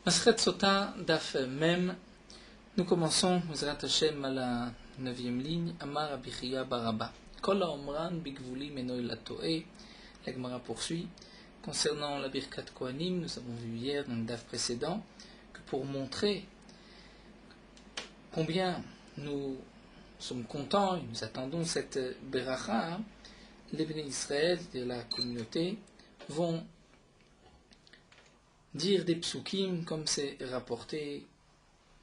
Masret Sota Daf Mem. Nous commençons, Mizrat Hashem, à la 9e ligne. Amar Abichia Baraba. Kol Omran Bigvuli Menoy Latoe. La Gemara poursuit. Concernant la Birkat Kohanim, nous avons vu hier dans le Daf précédent que pour montrer combien nous sommes contents et nous attendons cette Beracha, les Bnei Israël de la communauté vont dire des psukim comme c'est rapporté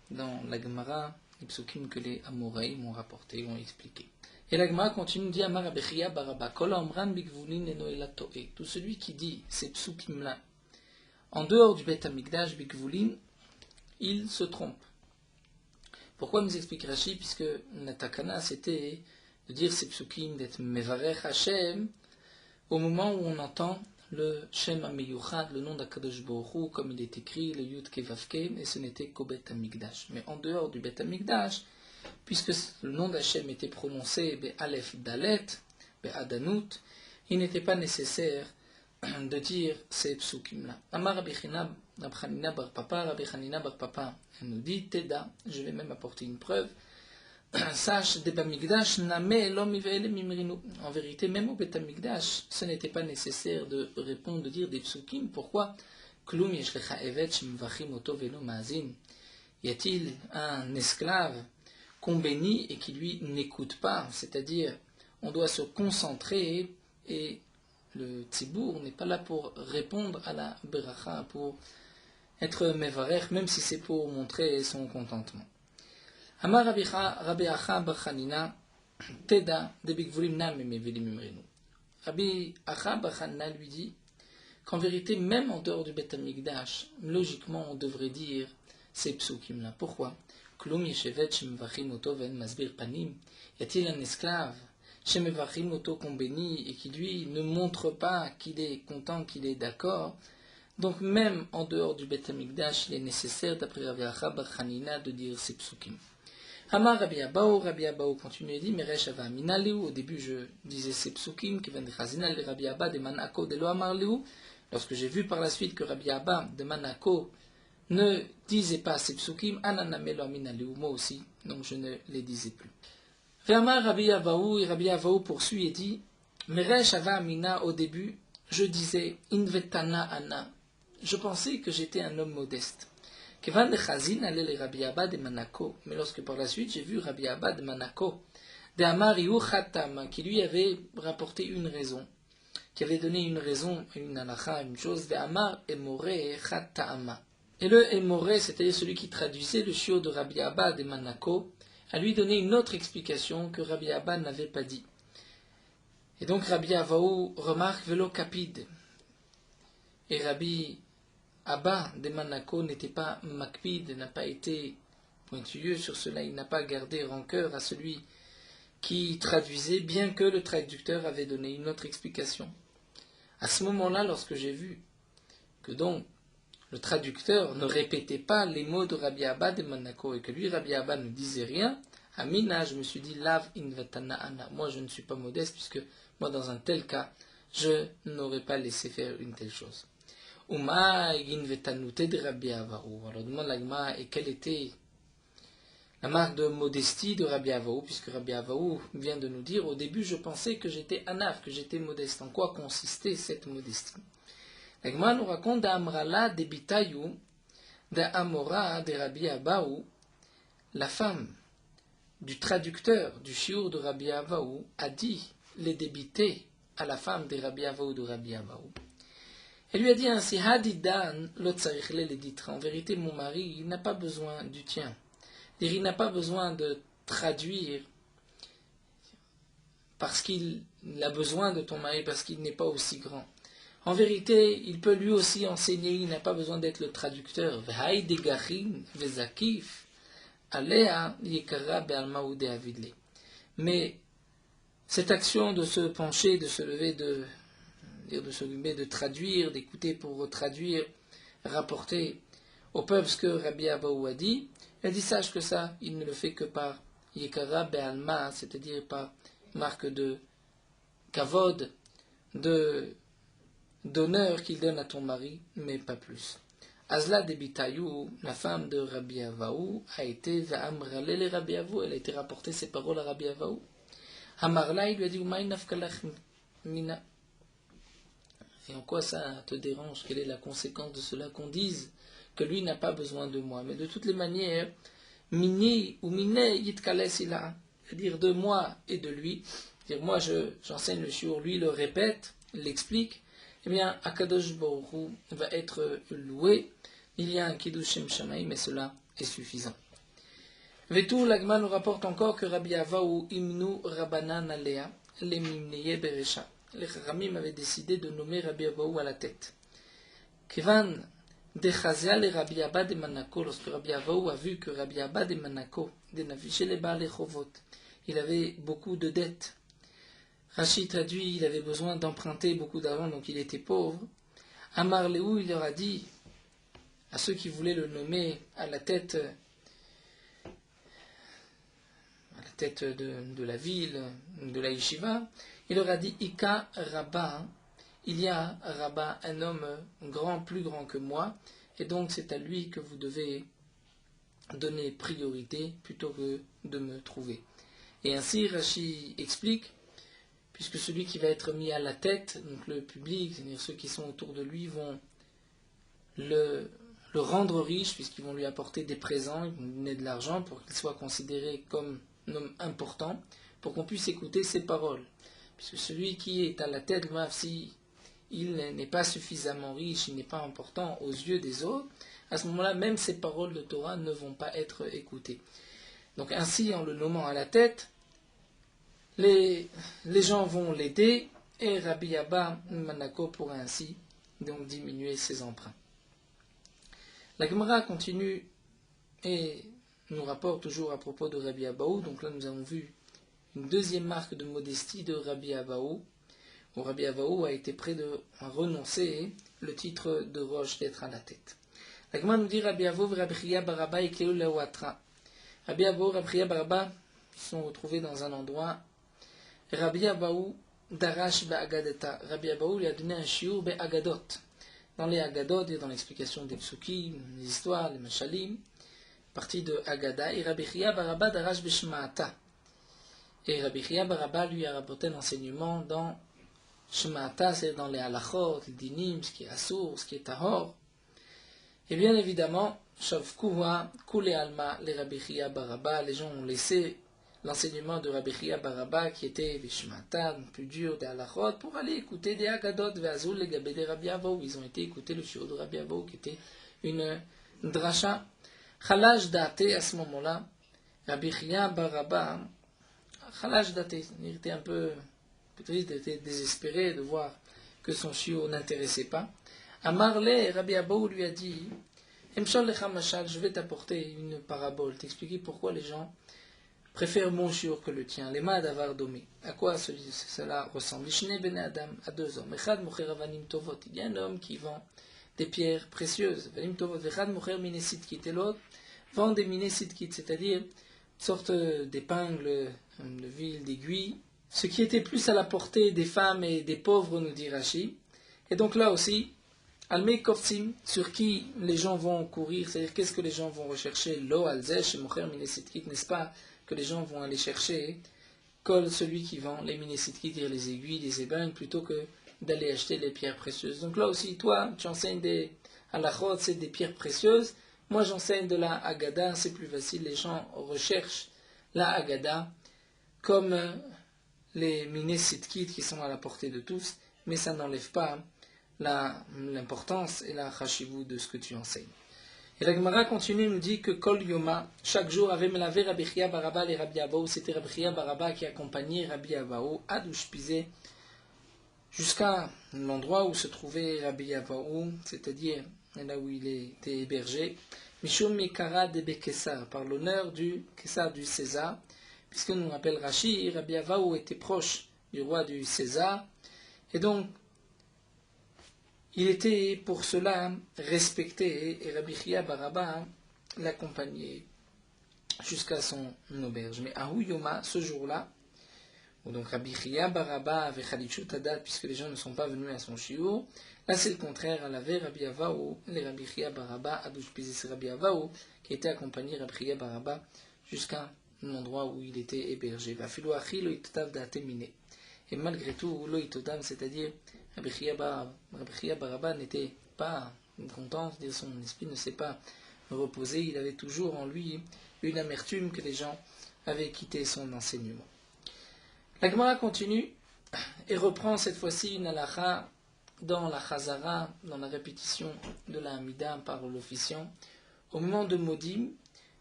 dans la Gemara, les psukim que les Amoraïm ont rapporté, ont expliqué. Et la Gemara continue, dit Amar Abechia Baraba, Kol Amran Bigvulin Eno Elatoe. Tout celui qui dit ces psukim-là en dehors du Beth Amikdash Bigvulin, il se trompe. Pourquoi nous explique Rashi? Puisque la takana c'était de dire ces psukim, d'être Mevarech Hashem, au moment où on entend le Shem HaMeyuchad, le nom d'Akadosh Baruch Hu, comme il est écrit, le Yud Kevavke, et ce n'était qu'au Bet Amikdash. Mais en dehors du Bet Amikdash, puisque le nom d'Hachem était prononcé Be'alef Dalet, Be'adanut, il n'était pas nécessaire de dire ces psukim-là. Amar Rabbi Chanina bar Papa, Rabbi Chanina bar Papa, elle nous dit, Teda, je vais même apporter une preuve, sache, en vérité, même au Bet Amikdash, ce n'était pas nécessaire de répondre, de dire des psukim. Pourquoi? Y a-t-il un esclave qu'on bénit et qui lui n'écoute pas? C'est-à-dire, on doit se concentrer et le tzibour n'est pas là pour répondre à la beracha, pour être mevarech, même si c'est pour montrer son contentement. Amar Rabbi Acha bar Chanina, Teda de Bigvulim na memevelim imrenu. Rabbi Acha bar Chanina lui dit qu'en vérité, même en dehors du Bet Amikdash, logiquement, on devrait dire ces psukim-là. Pourquoi? Klum yeshevet shemevachim oto ven masbir panim. Y a-t-il un esclave shemevachim oto qu'on bénit et qui lui ne montre pas qu'il est content, qu'il est d'accord? Donc même en dehors du Bet Amikdash, il est nécessaire, d'après Rabbi Acha bar Chanina, de dire ces psukim. Amar Rabbi Abaou continue et dit, Meresh ava amina liu. Au début, je disais ces psukim qui viennent de Chazina, le Rabbi Abba de Manako de lo amar liu. Lorsque j'ai vu par la suite que Rabbi Abba de Manako ne disait pas ces psukim, ananame lo amina liu, moi aussi, donc je ne les disais plus. Amar Rabbi Abaou, et Rabbi Abaou poursuit et dit, Meresh ava amina, au début, je disais, invetana ana. Je pensais que j'étais un homme modeste. Kevan de Chazin allait les Rabbi Abba de Manako. Mais lorsque par la suite j'ai vu Rabbi Abba de Manako, de Amariou Khatam, qui lui avait rapporté une raison, qui avait donné une raison, une halakha, une chose, de Amar Emore Khatama. Et le Emore, c'est-à-dire celui qui traduisait le shiur de Rabbi Abba de Manako, a lui donné une autre explication que Rabbi Abba n'avait pas dit. Et donc Rabbi Avaou remarque Velo Kapid. Et Rabbi Abba de Manako n'était pas makpid, n'a pas été pointilleux sur cela, il n'a pas gardé rancœur à celui qui traduisait, bien que le traducteur avait donné une autre explication. À ce moment-là, lorsque j'ai vu que donc le traducteur ne répétait pas les mots de Rabbi Abba de Manako et que lui, Rabbi Abba, ne disait rien, Amina, je me suis dit, Lav invatana ana, moi je ne suis pas modeste, puisque moi dans un tel cas, je n'aurais pas laissé faire une telle chose. Alors demande la Gemara, et quelle était la marque de modestie de Rabbi Avaou, puisque Rabbi Avaou vient de nous dire, au début je pensais que j'étais anaf, que j'étais modeste. En quoi consistait cette modestie? La Gemara nous raconte d'Amrala de Bitayu, d'Amora de Rabbi Avaou, la femme du traducteur du shiur de Rabbi Avaou a dit les débités à la femme de Rabbi Avaou de Rabbi Avaou. Elle lui a dit ainsi, Hadidan, en vérité, mon mari, il n'a pas besoin du tien. Il n'a pas besoin de traduire parce qu'il a besoin de ton mari, parce qu'il n'est pas aussi grand. En vérité, il peut lui aussi enseigner, il n'a pas besoin d'être le traducteur. Mais cette action de se pencher, de se lever, de s'occuper de traduire, d'écouter pour traduire, rapporter au peuple ce que Rabbi Abaou a dit, il a dit sache que ça, il ne le fait que par Yekara Be'alma, c'est-à-dire par marque de kavod, d'honneur qu'il donne à ton mari, mais pas plus. Azla de Bitayou, la femme de Rabbi Avaou, a été Va'amrale Rabbi Avaou, elle a été rapportée ses paroles à Rabbi Avaou. Amarla, il lui a dit, Umaï nafkalach mina. Et en quoi ça te dérange? Quelle est la conséquence de cela qu'on dise que lui n'a pas besoin de moi? Mais de toutes les manières, mini ou mine yitkales ila, c'est-à-dire de moi et de lui, c'est-à-dire moi j'enseigne le shiur, lui le répète, l'explique, eh bien Akadosh Baruch Hu va être loué. Il y a un kiddushim shamaim, mais cela est suffisant. Vetou l'Agma nous rapporte encore que Rabbi Avaou imnu Rabbanan alea le mimneye beresha. Les Ramim avaient décidé de nommer Rabbi Avaou à la tête. Kevan de Chazia le Rabbi Abba de Manako, lorsque Rabbi Avaou a vu que Rabbi Abba de Manako, de Nafiché le Baal Chovot, il avait beaucoup de dettes. Rachid traduit, il avait besoin d'emprunter beaucoup d'argent, donc il était pauvre. Amar Léou, il leur a dit à ceux qui voulaient le nommer à la tête de la ville, de la yeshiva, il leur a dit Ika Rabba, il y a Rabba, un homme grand, plus grand que moi, et donc c'est à lui que vous devez donner priorité plutôt que de me trouver. Et ainsi Rashi explique, puisque celui qui va être mis à la tête, donc le public, c'est-à-dire ceux qui sont autour de lui, vont le rendre riche, puisqu'ils vont lui apporter des présents, ils vont lui donner de l'argent pour qu'il soit considéré comme un homme important, pour qu'on puisse écouter ses paroles. Puisque celui qui est à la tête, même si il n'est pas suffisamment riche, il n'est pas important aux yeux des autres, à ce moment-là, même ses paroles de Torah ne vont pas être écoutées. Donc ainsi, en le nommant à la tête, les gens vont l'aider, et Rabbi Abba Manako pourra ainsi donc diminuer ses emprunts. La Gemara continue et nous rapporte toujours à propos de Rabbi Abaou. Donc là, nous avons vu une deuxième marque de modestie de Rabbi Abaou, où Rabbi Abaou a été prêt de renoncer le titre de Roche d'être à la tête. La Gemara nous dit Rabbi Abaou, Rabbi Chia Baraba et Kleu Lewatra. Rabbi Abaou, Rabbi Chia Baraba sont retrouvés dans un endroit. Rabbi Abaou Darash Ba'agadeta. Rabbi Abaou lui a donné un shiur Be'agadot. Dans les Agadot et dans l'explication des psukim, les histoires, les mashalim, partie de Agada, et Rabbi Chia Baraba Darash Bishmaata. Et Rabbi Chia Baraba lui a rapporté l'enseignement dans Shmaata, c'est dans les halachot, les dinim, ce qui est assour, ce qui est tahor. Et bien évidemment, Shavkuha, Kule Alma, les Rabbi Chia Baraba, les gens ont laissé l'enseignement de Rabbi Chia Baraba qui était Bishmaata, plus dur des halachot, pour aller écouter des Agadot, Ve'azul, les Gabé des Rabbi Avaou. Ils ont été écouter le shiur de Rabbi Avaou qui était une drasha. Khalaj Date, à ce moment-là, Rabbi Chia Baraba, Khalaj Date, il était un peu triste, il était désespéré de voir que son shiur n'intéressait pas. Amarle, Rabbi Abaou lui a dit, Emshal lecha mashal, je vais t'apporter une parabole, t'expliquer pourquoi les gens préfèrent mon shiur que le tien. Les mad avar domé. À quoi cela ressemble? Ishne ben Adam, à deux hommes. Echad mocher avanim tovot. Il y a un homme qui vend des pierres précieuses. Avanim tovot. Echad mocher minesitkit. Et l'autre vend des minesitkit, c'est-à-dire une sorte d'épingles, de ville, d'aiguilles. Ce qui était plus à la portée des femmes et des pauvres, nous dit Rashi. Et donc là aussi, Almei Kortsim, sur qui les gens vont courir, c'est-à-dire qu'est-ce que les gens vont rechercher? Lo alzesh et mocher minesitkit, n'est-ce pas? Que les gens vont aller chercher, comme celui qui vend les minesitkit, les aiguilles, les ébènes, plutôt que d'aller acheter les pierres précieuses. Donc là aussi, toi, tu enseignes des halachot, c'est des pierres précieuses. Moi, j'enseigne de la Haggadah, c'est plus facile. Les gens recherchent la Haggadah comme les minesitkit qui sont à la portée de tous, mais ça n'enlève pas l'importance et la chashivut de ce que tu enseignes. Et la Gemara continue, nous dit que Kol Yoma, chaque jour, avait melavé Rabbi Chia Baraba et Rabbi Abaou. C'était Rabbi Chia Baraba qui accompagnait Rabbi Abaou à Douchpizé jusqu'à l'endroit où se trouvait Rabbi Abaou, c'est-à-dire là où il était hébergé. Mishum Mikara de Bekessar, par l'honneur du Kessar du César, puisque nous rappelle Rashi, Rabbi Abaou était proche du roi du César, et donc il était pour cela respecté, et Rabbi Chia Baraba l'accompagnait jusqu'à son auberge. Mais à Yoma, ce jour-là, où donc Rabbi Chia Baraba avait Khalitchut Adat, puisque les gens ne sont pas venus à son shiur, Là, c'est le contraire. À la veille, Rabbi Avaou, les Rabbi Chia Baraba, Adouchpizis Rabbi Avaou, qui était accompagné Rabbi Chia Baraba jusqu'à l'endroit où il était hébergé. Et malgré tout, Loïtodam, c'est-à-dire Rabbi Chia Baraba n'était pas content, c'est-à-dire son esprit ne s'est pas reposé, il avait toujours en lui une amertume que les gens avaient quitté son enseignement. La Gemara continue et reprend cette fois-ci une halakha dans la chazara, dans la répétition de la Hamida par l'officiant. Au moment de Modim,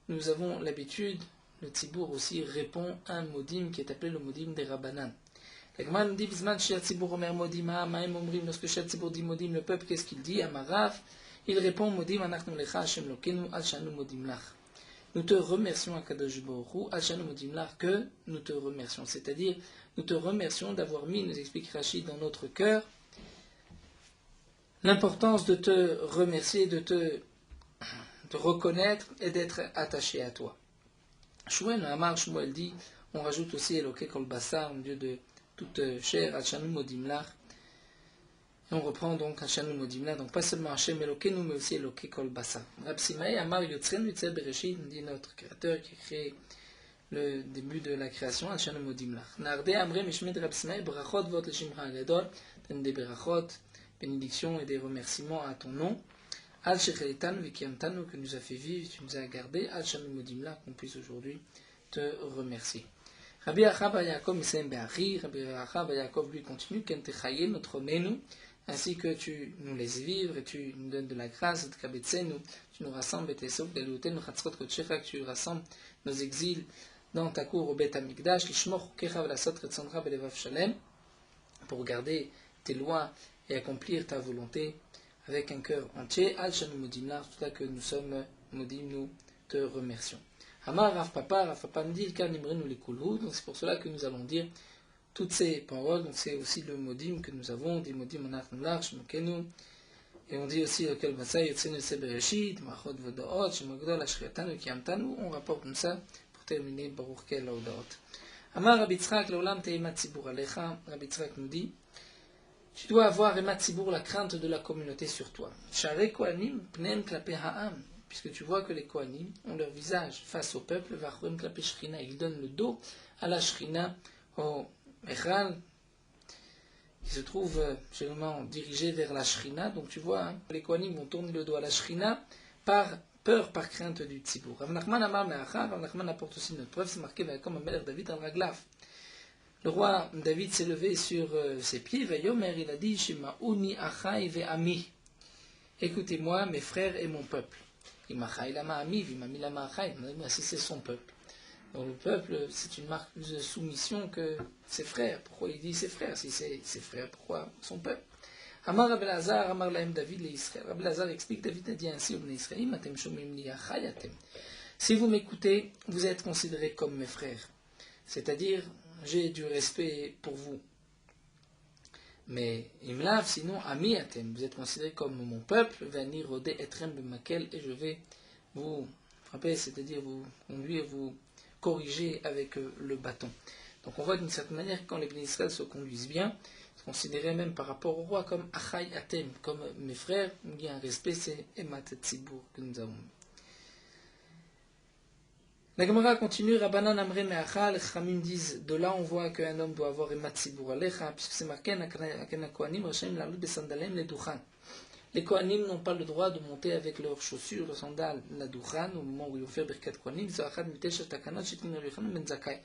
nous avons l'habitude, le Tzibour aussi répond à un Modim qui est appelé le Modim des Rabbanan. La Gemara nous dit, Bisman Shir Tzibour Omer Modim, Ma'em Omrim, lorsque Shir Tzibour dit Modim, le peuple, qu'est-ce qu'il dit? Amaraf, il répond Modim, Anachnu Lecha, Hashem Lokenu, Al Shanu Modim Lach. Nous te remercions, Akadosh Baruch Hu, Al Shanu Modim Lach, que nous te remercions. C'est-à-dire, nous te remercions d'avoir mis, nous explique Rachid, dans notre cœur, l'importance de te remercier, de te reconnaître et d'être attaché à toi. Shmuel, Amar, Shmuel dit, on rajoute aussi Eloke Kol Basar, Dieu de toute chair, Hachanu Modim Lach. Et on reprend donc Hachanu Modim Lach, donc pas seulement Hachem Elokenu, mais aussi Eloke Kol Basar. Rab Simaï, Amar Yotzren Yutzel Bereshit, dit notre créateur qui crée le début de la création, Hachanu Modim Lach. Narde Amre Mishmed Rab Simaï, Brachot Vot Leshimcha Agadol, donne des brachot, bénédictions et des remerciements à ton nom. Al Shecheletan Vikiamtanu, que nous a fait vivre, tu nous as gardé. Al Shanu Modim Lach, qu'on puisse aujourd'hui te remercier. Rabbi Achab Yaakov Misem Be'achi, Rabbi Achab Yaakov lui continue, Ken Techaye, notre Nenu, ainsi que tu nous laisses vivre et tu nous donnes de la grâce, Tkabetsenu, tu nous rassembles, et tes sauf, Galuten, Chatzrot Kotchecha, que tu rassembles nos exils dans ta cour au Bet Amikdash, Lishmor Kecha V'lasot Retzondra Belevav Shalem, pour garder tes lois et accomplir ta volonté avec un cœur entier. Al Shanu Modim Lach, tout ça que nous sommes Modim, nous te remercions. Amar Rav Papa me dit Kanimrenu Likulhu, donc c'est pour cela que nous allons dire toutes ces paroles. Donc c'est aussi le Modim que nous avons, des Modim Anachnu Lach, Shmokenu, et on dit aussi lequel Basai Yotzenu Sebereshit, Machot Vodaot, Shemogdol Ashriatanu Kiamtanu. On rapporte comme ça pour terminer Baruch Kel Laudaot. Amar Rabbi Tzrak Leolam Teimat Tzibur Alecha, Rabbi Tzrak nous dit tu dois avoir Emat Tzibur, la crainte de la communauté sur toi. Share Kohanim Pnem Klape Ha'am, puisque tu vois que les Kohanim ont leur visage face au peuple, Vachruem Klape Shrina, ils donnent le dos à la Shrina, au Echal, qui se trouve généralement dirigé vers la Shrina. Donc tu vois, les Kohanim vont tourner le dos à la Shrina par peur, par crainte du Tzibur. Rav Nachman Amar Me'achar, Rav Nachman apporte aussi notre preuve, c'est marqué comme Amelech David al Raglav. Le roi David s'est levé sur ses pieds, Vayomer, il a dit, Shema'uni achai ve'ami. Écoutez-moi, mes frères et mon peuple. Imachai lama ami, vimami lama achai. Si c'est son peuple. Donc le peuple, c'est une marque plus de soumission que ses frères. Pourquoi il dit ses frères? Si c'est ses frères, pourquoi son peuple? Amar Rabbi Lazar, Amar lahem David le Israël. Rabbi Lazar explique, David a dit ainsi au Israël, Matem shomim li achai atem. Si vous m'écoutez, vous êtes considérés comme mes frères. C'est-à-dire, j'ai du respect pour vous. Mais imlav, sinon, ami atem, vous êtes considérés comme mon peuple, vani rodé etrem b'makel, et je vais vous frapper, c'est-à-dire vous conduire, vous corriger avec le bâton. Donc on voit d'une certaine manière que quand les bénis Israël se conduisent bien, se considéraient même par rapport au roi comme achai atem, comme mes frères, il y a un respect, c'est emat tzibur que nous avons. La Gemara continue, Rabbanan Amre Me'achal, les Chachamim disent, de là on voit qu'un homme doit avoir Emat Tzibur Alecha, puisque c'est marqué, Aken HaKohanim, Rachem Lalut Besandalem le Duchan. Les Kohanim n'ont pas le droit de monter avec leurs chaussures, leurs sandales, la Duchan, au moment où ils vont faire Birkat Kohanim, Zoachad Mitesha Takanot, Shetin Rabbi Yochanan Ben Zakkai.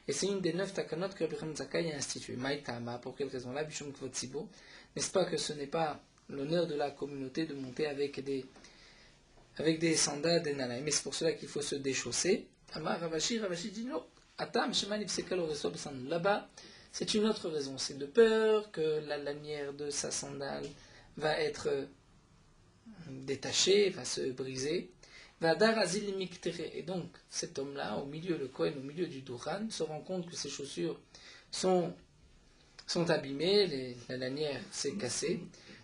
Et c'est une des 9 Takanot que Rabbi Yochanan Ben Zakkai a institué. Maïtama, pour quelle raison là, Bishum Kvot Tzibur. N'est-ce pas que ce n'est pas l'honneur de la communauté de monter avec des sandales, des nanaïs, mais c'est pour cela qu'il faut se déchausser. Amar Ravashi dit non. Atam Sheman Ipsekal Oreso Besan. Là-bas, c'est une autre raison. C'est de peur que la lanière de sa sandale va être détachée, va se briser. Va dar azil miktere. Et donc, cet homme-là, au milieu, le Kohen, au milieu du Duran, se rend compte que ses chaussures sont abîmées, la lanière s'est cassée.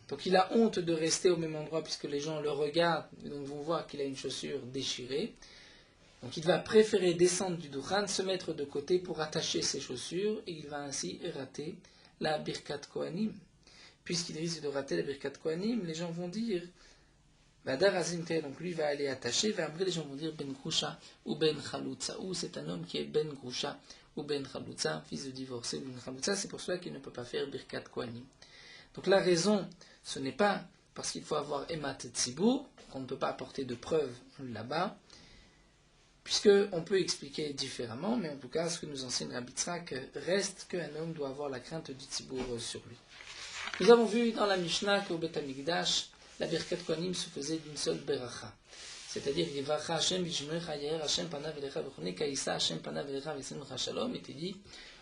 Donc il a honte de rester au même endroit puisque les gens le regardent et donc vont voir qu'il a une chaussure déchirée. Donc il va préférer descendre du Duran, se mettre de côté pour attacher ses chaussures et il va ainsi rater la Birkat Kohanim. puisqu'il risque de rater la Birkat Kohanim, les gens vont dire Badar Azimte, donc lui va aller attacher, et après les gens vont dire Ben Grusha ou Ben Chaloutza, ou c'est un homme qui est Ben Grusha ou Ben Chaloutza, fils de divorcé ou Ben Chaloutza, c'est pour cela qu'il ne peut pas faire Birkat Kohanim. Donc la raison, ce n'est pas parce qu'il faut avoir Emat Tzibour, qu'on ne peut pas apporter de preuves là-bas, puisqu'on peut expliquer différemment, mais en tout cas, ce que nous enseigne Rabbi Tzrak reste qu'un homme doit avoir la crainte du Tzibour sur lui. Nous avons vu dans la Mishnah qu'au Beth Amikdash, la Birkat Kohanim se faisait d'une seule beracha. C'est-à-dire, Yevacha Hashem v'yishmerecha yair Hashem panav elecha v'chonei kaïsa Hashem panav elecha v'yismerecha shalom, était dit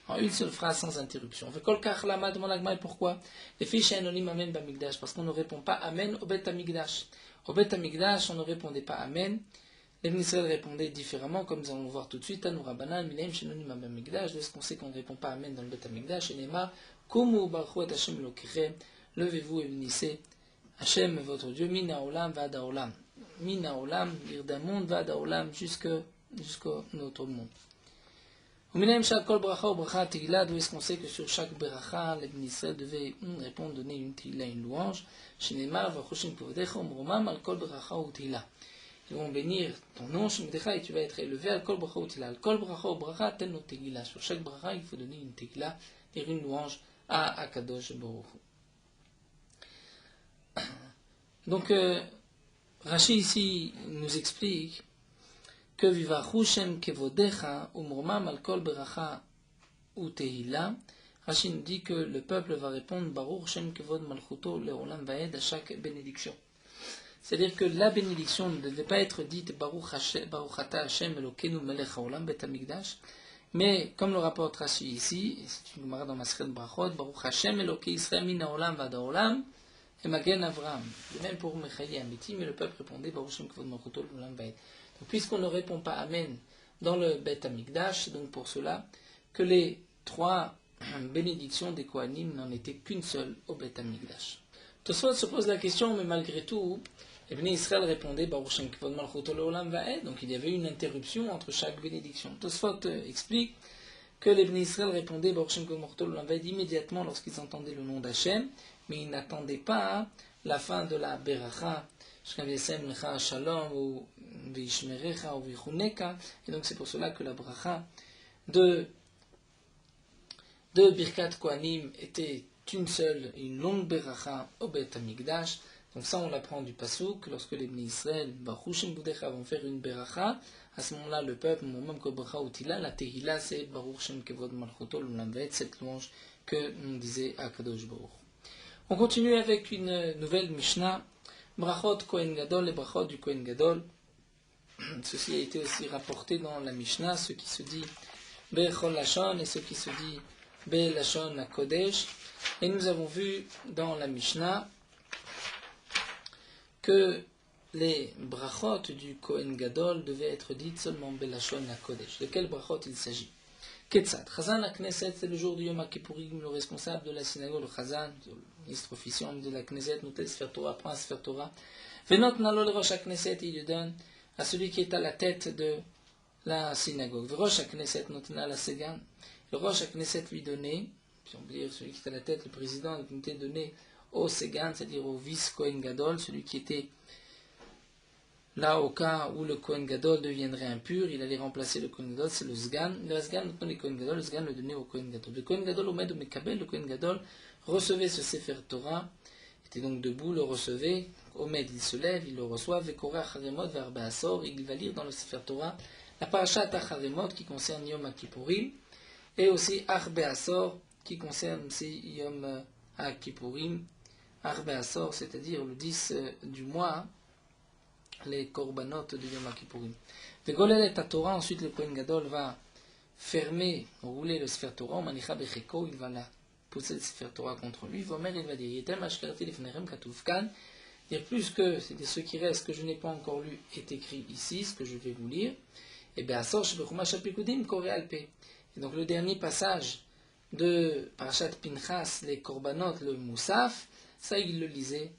en une seule phrase sans interruption. V'kol kach lama demande l'Agma, et pourquoi? Les filles she'enonim amen b'amikdash, parce qu'on ne répond pas amen au Beth Amikdash. Au Beth Amikdash, on ne répondait pas amen. Les Israël répondaient différemment, comme nous allons voir tout de suite. Tanu Rabbanan, Milaim she'enonim amen b'amikdash. Est-ce qu'on sait qu'on ne répond pas amen dans le Beth Amikdash? Et Nema, Kumu baruchu et Hashem elokechem, levez-vous et bénissez Hashem, votre Dieu, Mina Olam, Vada Olam. Mina Olam, dire d'un monde, Vada Olam, jusqu'au notre monde. Uminaim Shal Kol Bracha ou Bracha Tehila, d'où est-ce qu'on sait que sur chaque Bracha, les Israël devaient répondre, donner une Tehila, une louange. Shenemar, Vachoshim Kovedecha, Umromam, Al Kol Bracha ou Tehila. Ils vont bénir ton nom, Shemedecha, et tu vas être élevé, Al Kol Bracha ou Tehila. Al Kol Bracha ou Bracha, tel nos Tehila. Sur chaque Bracha, il faut donner une Tehila, et une louange à Akadosh Baruch Hu. Donc, Rashi ici nous explique que Vivachu Shem Kevodecha Umromam al Kol Beracha ou Tehila. Rashi nous dit que le peuple va répondre Baruch Shem Kevod Malchuto Leolam Vaed à chaque bénédiction. C'est-à-dire que la bénédiction ne devait pas être dite Baruch Ata Hashem Elokenu Melech Haolam Bet Hamikdash, mais comme le rapporte Rashi ici, et c'est une Gemara dans Masechet Brachot, Baruch Hashem Elokei Israël Min Haolam Vad Haolam. Et Magen Avram, de même pour Mechaï et Amiti, mais le peuple répondait Baruch Shem Kevod Malchuto Leolam Vaed. Donc puisqu'on ne répond pas Amen dans le Bet Amikdash, c'est donc pour cela que les trois bénédictions des Kohanim n'en étaient qu'une seule au Bet Amikdash. Tosfot se pose la question, mais malgré tout, les Bnei Israël répondaient Baruch Shem Kevod Malchuto Leolam Vaed, donc il y avait une interruption entre chaque bénédiction. Tosfot explique que les Bnei Israël répondaient Baruch Shem Kevod Malchuto Leolam Vaed immédiatement lorsqu'ils entendaient le nom d'Hachem, mais ils n'attendaient pas la fin de la Beracha, Shkavesem Lecha Shalom ou Vishmerecha ou Vichuneka, et donc c'est pour cela que la Bracha de Birkat Kohanim était une seule, une longue Beracha au Bet Amikdash. Donc ça on l'apprend du Pasuk, lorsque les Bnei Israël, Baruch Shem Budecha, vont faire une Beracha, à ce moment-là le peuple, même que Bracha ou Tila, la Tehila c'est Baruch Shem Kevod Malchuto Leolam Vaed, cette louange que on disait à Kadosh Baruch. On continue avec une nouvelle Mishnah, Brachot Kohen Gadol, les Brachot du Kohen Gadol. Ceci a été aussi rapporté dans la Mishnah, ce qui se dit Bechol Lashon et ce qui se dit Be Lashon HaKodesh. Et nous avons vu dans la Mishnah que les Brachot du Kohen Gadol devaient être dites seulement Be Lashon HaKodesh. De quel Brachot il s'agit? Ketzat. Chazan la Knesset, c'est le jour du Yom HaKippourim, le responsable de la synagogue, le Chazan, le ministre officiant de la Knesset, nous tel Sefer Torah, prend un Sefer Torah. Venot nalo le Rosh HaKnesset, il le donne à celui qui est à la tête de la synagogue. Le Rosh HaKnesset notna la Segan. Le Rosh HaKnesset lui donnait, si on peut dire celui qui est à la tête, le président, le comité donné au Segan, c'est-à-dire au vice Kohen Gadol, celui qui était là, au cas où le Kohen Gadol deviendrait impur, il allait remplacer le Kohen Gadol, c'est le Sgan. Le Sgan, le Kohen Gadol, le Sgan le donnait au Kohen Gadol. Le Kohen Gadol, au Med Mekabel, le Kohen Gadol recevait ce Sefer Torah, était donc debout, le recevait. Au Med, il se lève, il le reçoit. Vekora Charemot vers Be'asor, il va lire dans le Sefer Torah la Parashat Acharemot qui concerne Yom HaKippourim, et aussi Ar Be'asor qui concerne aussi Yom HaKippourim. Ar Be'asor, c'est-à-dire le 10 du mois, les korbanot de Yom HaKippourim. Vegolel et Torah, ensuite le Kohen Gadol va fermer, rouler le Sefer Torah, Manicha Becheko, il va la pousser le Sefer Torah contre lui. Vomer, il va dire Yetem Ashkarati Lefnerem Katuvkan, dire plus que c'est ce qui reste que je n'ai pas encore lu est écrit ici, ce que je vais vous lire. Et bien, Asor Shebechumash Apikudim Kore Alpe. Et donc le dernier passage de Parashat Pinchas, les korbanot, le Moussaf, ça il le lisait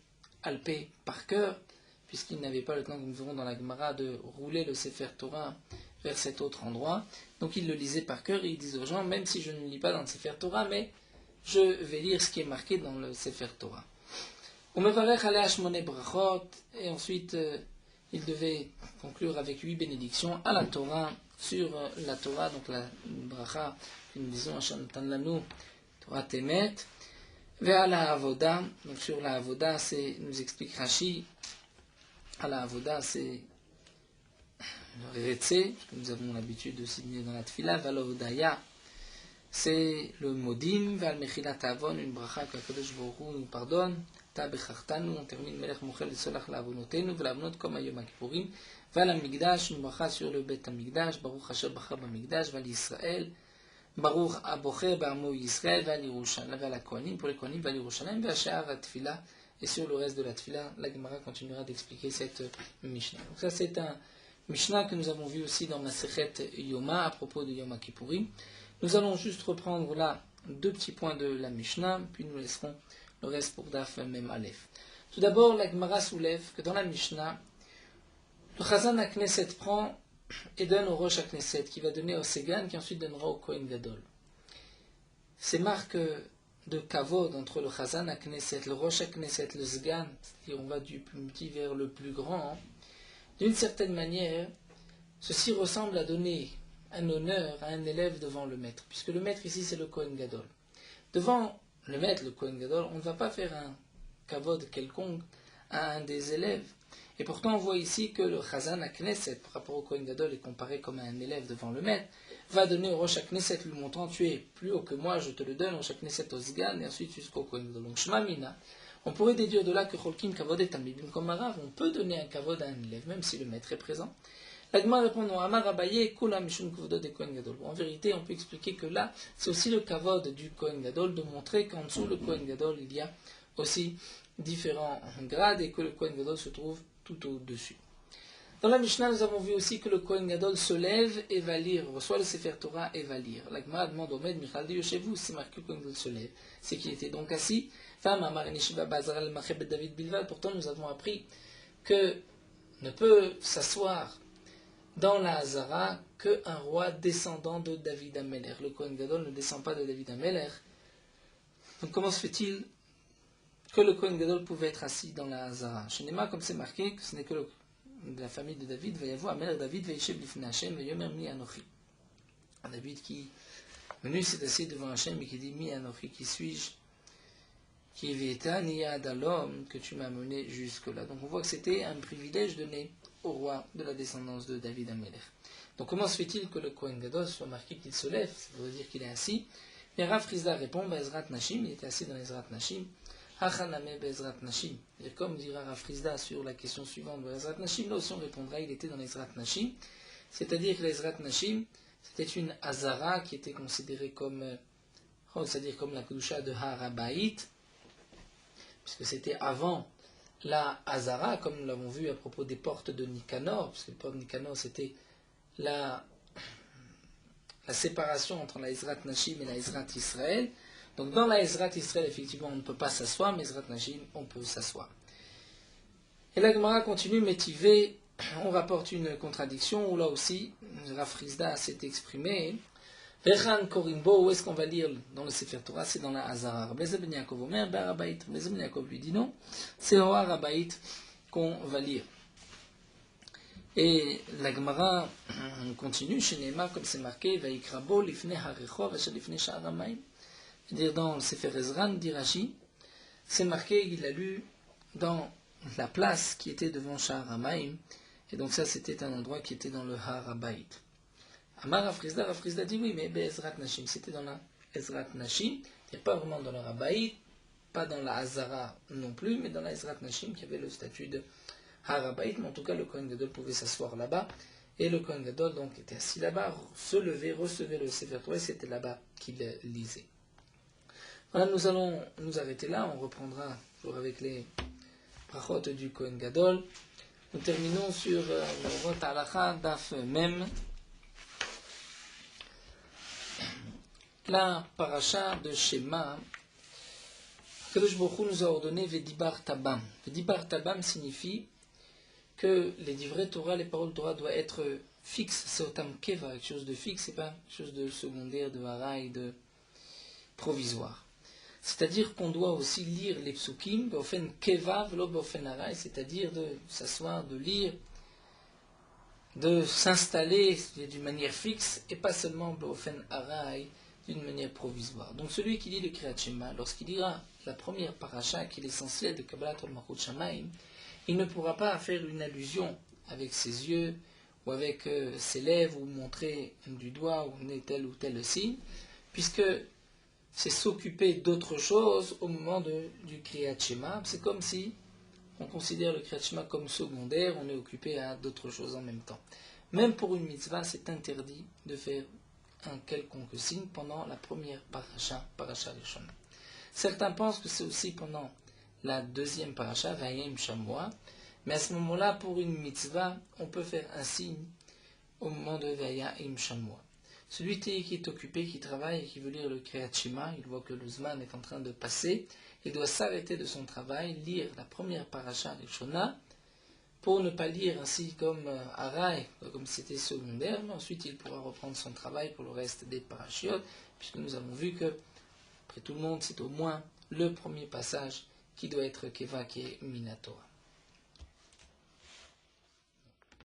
Alpe par cœur, puisqu'il n'avait pas le temps, comme nous verrons dans la Gemara, de rouler le Sefer Torah vers cet autre endroit. Donc il le lisait par cœur et il disait aux gens, même si je ne lis pas dans le Sefer Torah, mais je vais lire ce qui est marqué dans le Sefer Torah. Et ensuite, il devait conclure avec 8 bénédictions à la Torah, sur la Torah, donc la bracha, que nous disons, Hashanatan Lanu, Torah Temet, vers la Avoda, donc sur la Avoda, c'est, nous explique Rashi, à la Avoda, c'est le Retse, que nous avons l'habitude de signer dans la Tfila, Valovodaya, c'est le Modim, Val Mechilat Avon, une bracha que Kadosh Baruch Hu nous pardonne, Ta Bechartanu, on termine Melech Mochel de Solach la Avonotenu, Velavnot comme Ayom Kippourim, Val Amigdash, une bracha sur le Bet Amigdash, Baruch Hashem Bachar Bamigdash, Val Israël, Baruch Abocher Ba'amo Yisrael, Val Yerushalayim, Val Kohanim, pour les Kohanim, Val Yerushalayim, Val Sha'ar Tfila, et sur le reste de la Tfila, la Gemara continuera d'expliquer cette Mishnah. Donc ça c'est un Mishnah que nous avons vu aussi dans Masechet Yoma à propos de Yom Kippourim. Nous allons juste reprendre là 2 petits points de la Mishnah, puis nous laisserons le reste pour Daf Mem Aleph. Tout d'abord, la Gemara soulève que dans la Mishnah, le Chazan HaKnesset prend et donne au Rosh HaKnesset, qui va donner au Segan, qui ensuite donnera au Kohen Gadol. Ces marques de kavod entre le Chazan HaKnesset, le Rosh HaKnesset, le Segan, c'est-à-dire on va du plus petit vers le plus grand, d'une certaine manière, ceci ressemble à donner un honneur à un élève devant le maître, puisque le maître ici c'est le Kohen Gadol. Devant le maître, le Kohen Gadol, on ne va pas faire un kavod quelconque à un des élèves. Et pourtant on voit ici que le Chazan HaKnesset, par rapport au Kohen Gadol, est comparé comme un élève devant le maître, va donner au Rosh HaKnesset lui montrant tu es plus haut que moi, je te le donne, Rosh HaKnesset au Zgan, et ensuite jusqu'au Kohen Gadol. Donc Shema Mina, on pourrait déduire de là que Cholkim Kavod est Amibim comme Arav, on peut donner un kavod à un élève, même si le maître est présent. La Gemara répond non, Amar Abaye, Kula Mishum Kavod de Kohen Gadol. En vérité, on peut expliquer que là, c'est aussi le kavod du Kohen Gadol de montrer qu'en dessous le Kohen Gadol, il y a aussi différents grades et que le Kohen Gadol se trouve tout au-dessus. Dans la Mishnah, nous avons vu aussi que le Kohen Gadol se lève et va lire, reçoit le Sefer Torah et va lire. La Gemara demande au maître Michal de chez vous, c'est marqué que le Kohen Gadol se lève. C'est qu'il était donc assis. Pourtant, nous avons appris que ne peut s'asseoir dans la Hazara qu'un roi descendant de David Ameler. Le Kohen Gadol ne descend pas de David Ameler. Donc comment se fait-il que le Kohen Gadol pouvait être assis dans la Hazara? Chez Nema, comme c'est marqué, que ce n'est que de la famille de David, va y avoir Ameler David, Veishev Lifnei Hashem, Veyomer Mi Anochi. David qui venu s'est assis devant Hashem et qui dit Mi Anochi, qui suis-je? Qui est Niyad à l'homme que tu m'as mené jusque-là. Donc on voit que c'était un privilège donné au roi de la descendance de David Ameler. Donc comment se fait-il que le Kohen Gadol soit marqué qu'il se lève? Ça veut dire qu'il est assis. Mais Rav Frizda répond, Bezrat Nashim, il était assis dans Ezrat Nashim. Hachaname Bezrat Nashim. Et comme dira Rav Frizda sur la question suivante de Ezrat Nashim, là aussi on répondra, il était dans Ezrat Nashim. C'est-à-dire que l'Ezrat Nashim, c'était une Hazara qui était considérée comme, c'est-à-dire comme la Kedusha de Har HaBayit, puisque c'était avant la Hazara, comme nous l'avons vu à propos des portes de Nicanor, puisque les portes de Nicanor c'était la séparation entre la Ezrat Nashim et la Ezrat Israël. Donc dans la Ezrat Israël, effectivement, on ne peut pas s'asseoir, mais Ezrat Nashim, on peut s'asseoir. Et la Gemara continue, métivé, on rapporte une contradiction, où là aussi, Rav Frizda s'est exprimé. Vechan Korimbo, où est-ce qu'on va lire dans le Sefer Torah? C'est dans la Hazara. Rabbi Ben Yaakov Omer, Bar Habayit. Rabbi Ben Yaakov lui dit non, c'est au Har Habayit qu'on va lire. Et la Gemara continue chez Neymar, comme c'est marqué, Vaikrabo lifnei harecho v'asher lifnei sha'ar hamayim. C'est-à-dire dans le Sefer Ezran, dit Rashi, c'est marqué, il a lu dans la place qui était devant Sha'ar hamayim, et donc ça c'était un endroit qui était dans le Har Habayit. Amar Rav Frizda dit oui, mais Ezrat Nashim, c'était dans la Ezrat Nashim, c'est pas vraiment dans le Habayit, pas dans la Hazara non plus, mais dans la Ezrat Nashim qui avait le statut de Har Habayit, mais en tout cas le Kohen Gadol pouvait s'asseoir là-bas, et le Kohen Gadol donc était assis là-bas, se levait, recevait le Sefer Torah, et c'était là-bas qu'il lisait. Voilà, nous allons nous arrêter là, on reprendra toujours avec les brachot du Kohen Gadol. Nous terminons sur le Rot Halacha, Daf Mem. La paracha de Shema, Kadosh Baruch Hu nous a ordonné Vedibar Tabam. Vedibar Tabam signifie que les livrets Torah, les paroles Torah doivent être fixes. C'est Otam Keva, quelque chose de fixe, c'est pas quelque chose de secondaire, de haraï, de provisoire. C'est-à-dire qu'on doit aussi lire les psukim, bofen kevav lo bofen aray, c'est-à-dire de s'asseoir, de lire, de s'installer d'une manière fixe et pas seulement bofen aray, d'une manière provisoire. Donc celui qui lit le Kriyat Shema, lorsqu'il lira la première paracha, qui est l'essentiel de Kabbalat Malchut Shamayim, il ne pourra pas faire une allusion avec ses yeux ou avec ses lèvres ou montrer du doigt ou tel ou tel signe, puisque c'est s'occuper d'autre chose au moment du Kriyat Shema. C'est comme si on considère le Kriyat Shema comme secondaire, on est occupé à d'autres choses en même temps. Même pour une mitzvah, c'est interdit de faire un quelconque signe pendant la première paracha Rishona. Certains pensent que c'est aussi pendant la deuxième paracha, Vayim Shamua, mais à ce moment-là, pour une mitzvah, on peut faire un signe au moment de Vayim Shamua. Celui qui est occupé, qui travaille et qui veut lire le Kriyat Shema, il voit que le Zman est en train de passer, il doit s'arrêter de son travail, lire la première paracha Rishona, pour ne pas lire ainsi comme Aray, comme c'était secondaire, mais ensuite il pourra reprendre son travail pour le reste des parachiotes, puisque nous avons vu que, après tout le monde, c'est au moins le premier passage qui doit être Keva, qui est Minatora.